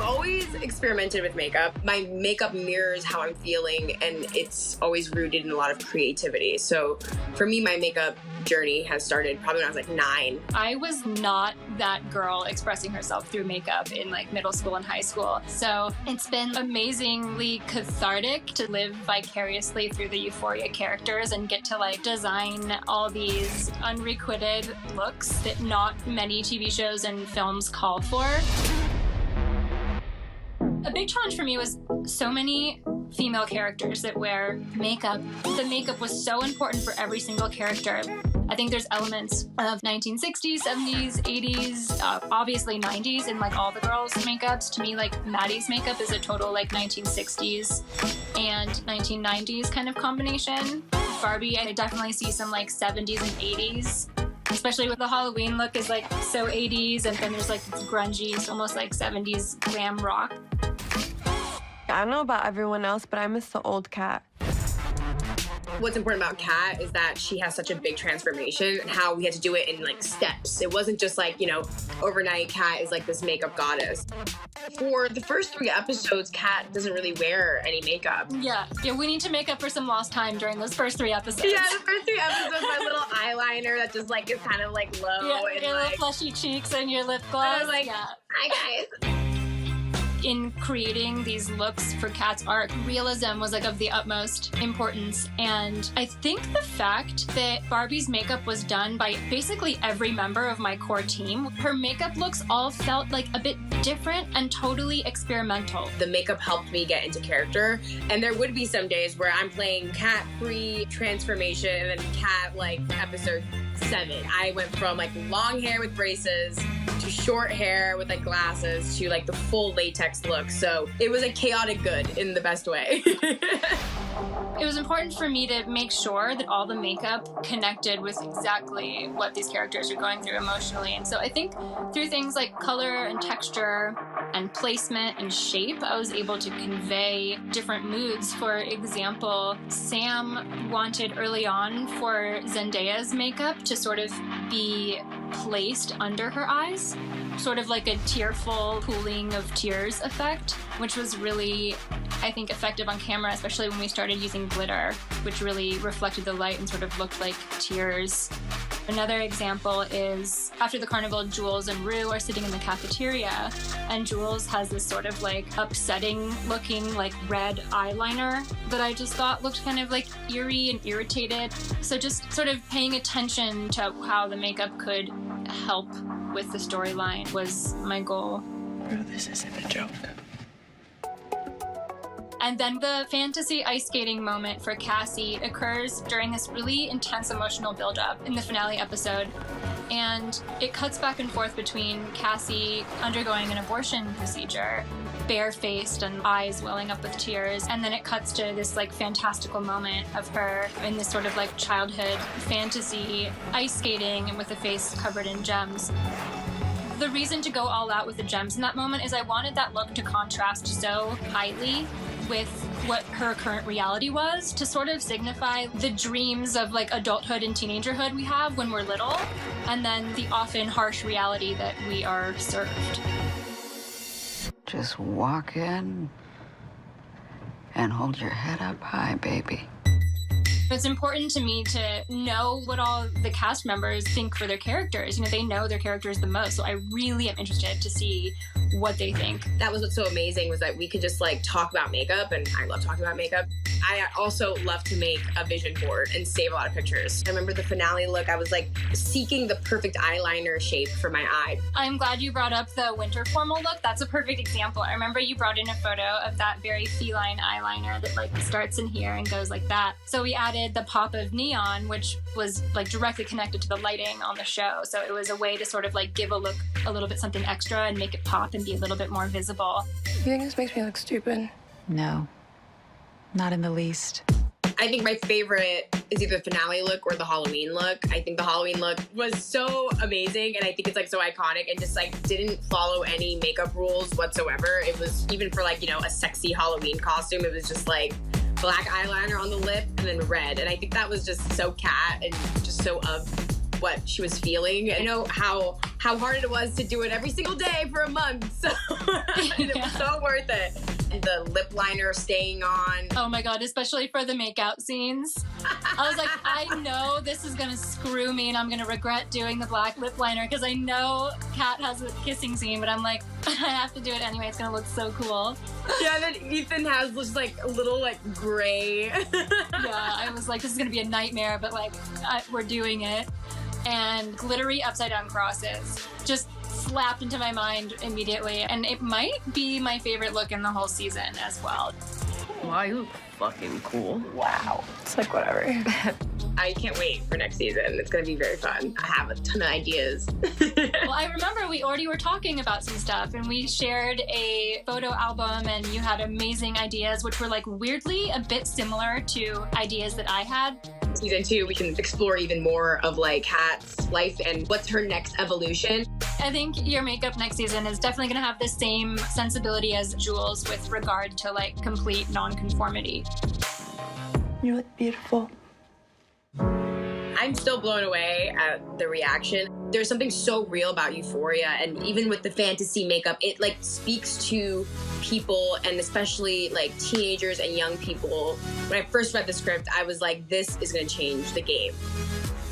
I've always experimented with makeup. My makeup mirrors how I'm feeling, and it's always rooted in a lot of creativity. So for me, my makeup journey has started probably when I was like 9. I was not that girl expressing herself through makeup in like middle school and high school. So it's been amazingly cathartic to live vicariously through the Euphoria characters and get to like design all these unrequited looks that not many TV shows and films call for. A big challenge for me was so many female characters that wear makeup. The makeup was so important for every single character. I think there's elements of 1960s, 70s, 80s, obviously 90s in like all the girls' makeups. To me, like Maddie's makeup is a total like 1960s and 1990s kind of combination. Barbie, I definitely see some like 70s and 80s. Especially with the Halloween look is like so 80s, and then there's like this grungy, it's almost like 70s glam rock. I don't know about everyone else, but I miss the old Kat. What's important about Kat is that she has such a big transformation and how we had to do it in like steps. It wasn't just like, you know, overnight Kat is like this makeup goddess. For the first 3 episodes, Kat doesn't really wear any makeup. Yeah, we need to make up for some lost time during those first 3 episodes. Yeah, the first 3 episodes, my little eyeliner that just like is kind of like low. Yeah, and your like, little fleshy cheeks and your lip gloss. I was like, yeah. Hi guys. In creating these looks for Kat's arc, realism was like of the utmost importance. And I think the fact that Barbie's makeup was done by basically every member of my core team, her makeup looks all felt like a bit different and totally experimental. The makeup helped me get into character, and there would be some days where I'm playing Kat pre-transformation and then Kat like episode 7. I went from like long hair with braces to short hair with like glasses to like the full latex look. So it was a chaotic good in the best way. It was important for me to make sure that all the makeup connected with exactly what these characters are going through emotionally. And so I think through things like color and texture and placement and shape, I was able to convey different moods. For example, Sam wanted early on for Zendaya's makeup to sort of be placed under her eyes, sort of like a tearful pooling of tears effect, which was really, I think, effective on camera, especially when we started using glitter, which really reflected the light and sort of looked like tears. Another example is after the carnival, Jules and Rue are sitting in the cafeteria, and Jules has this sort of like upsetting looking like red eyeliner that I just thought looked kind of like eerie and irritated. So just sort of paying attention to how the makeup could help with the storyline was my goal. Bro, this isn't a joke. And then the fantasy ice skating moment for Cassie occurs during this really intense emotional buildup in the finale episode. And it cuts back and forth between Cassie undergoing an abortion procedure, barefaced and eyes welling up with tears. And then it cuts to this like fantastical moment of her in this sort of like childhood fantasy ice skating and with a face covered in gems. The reason to go all out with the gems in that moment is I wanted that look to contrast so highly with what her current reality was, to sort of signify the dreams of like adulthood and teenagerhood we have when we're little, and then the often harsh reality that we are served. Just walk in and hold your head up high, baby. It's important to me to know what all the cast members think for their characters. You know, they know their characters the most, so I really am interested to see what they think. That was what's so amazing, was that we could just like talk about makeup, and I love talking about makeup. I also love to make a vision board and save a lot of pictures. I remember the finale look, I was like seeking the perfect eyeliner shape for my eye. I'm glad you brought up the winter formal look. That's a perfect example. I remember you brought in a photo of that very feline eyeliner that like starts in here and goes like that. So we added the pop of neon, which was like directly connected to the lighting on the show. So it was a way to sort of like give a look a little bit something extra and make it pop and be a little bit more visible. You think this makes me look stupid? No, not in the least. I think my favorite is either the finale look or the Halloween look. I think the Halloween look was so amazing, and I think it's like so iconic and just like didn't follow any makeup rules whatsoever. It was, even for like, you know, a sexy Halloween costume, it was just like black eyeliner on the lip and then red. And I think that was just so Kat and just so of what she was feeling. I know how hard it was to do it every single day for a month. So it was so worth it. And the lip liner staying on. Oh my God, especially for the makeout scenes. I was like, I know this is gonna screw me and I'm gonna regret doing the black lip liner because I know Kat has a kissing scene, but I'm like, I have to do it anyway. It's gonna look so cool. Yeah, and then Ethan has just like a little like gray. Yeah, I was like, this is gonna be a nightmare, but like, we're doing it. And glittery upside down crosses just slapped into my mind immediately. And it might be my favorite look in the whole season as well. Wow, you look fucking cool. Wow. It's like, whatever. I can't wait for next season. It's going to be very fun. I have a ton of ideas. Well, I remember we already were talking about some stuff and we shared a photo album and you had amazing ideas, which were like weirdly a bit similar to ideas that I had. Season 2, we can explore even more of like Kat's life and what's her next evolution. I think your makeup next season is definitely going to have the same sensibility as Jules with regard to like complete non-conformity. You look beautiful. I'm still blown away at the reaction. There's something so real about Euphoria, and even with the fantasy makeup, it like speaks to people, and especially like teenagers and young people. When I first read the script, I was like, this is going to change the game.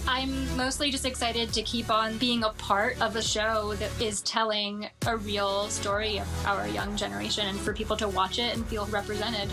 I'm mostly just excited to keep on being a part of a show that is telling a real story of our young generation and for people to watch it and feel represented.